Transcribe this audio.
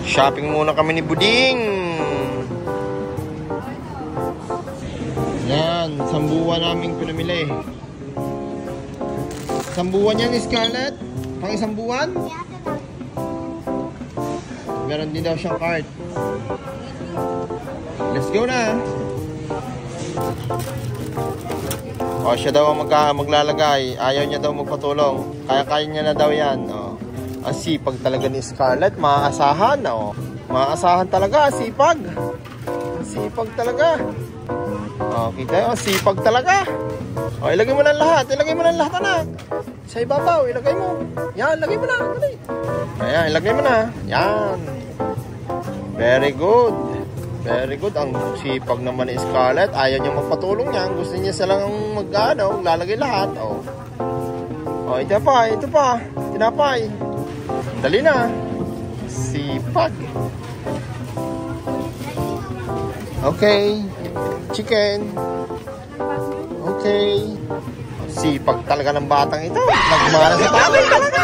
Shopping muna kami ni Buding. Yan, sambuan namin pinamili. Sambuan yan, Scarlett? Pang isang buwan? Meron din daw siyang cart. Let's go na. O, siya daw ang maglalagay. Ayaw niya daw magpatulong. Kaya niya na daw yan. O, ang sipag talaga ni Scarlett. Maaasahan. O, maaasahan talaga. Sipag. Sipag talaga. O, kita yung sipag talaga. O, ilagay mo lang lahat. Ilagay mo lang lahat, anak. Sa ibabaw, ilagay mo. Yan, ilagay mo na. Ayan, ilagay mo na. Yan. Very good. Very good. Ang sipag naman ni Scarlett. Ayaw niya magpatulong niya. Gusto niya silang lalagay lahat. O, ito pa. Tinapay. Dali na. Sipag. Okay. Chicken. Okay. Sipag talaga ng batang ito. Nagmana sa tatay talaga.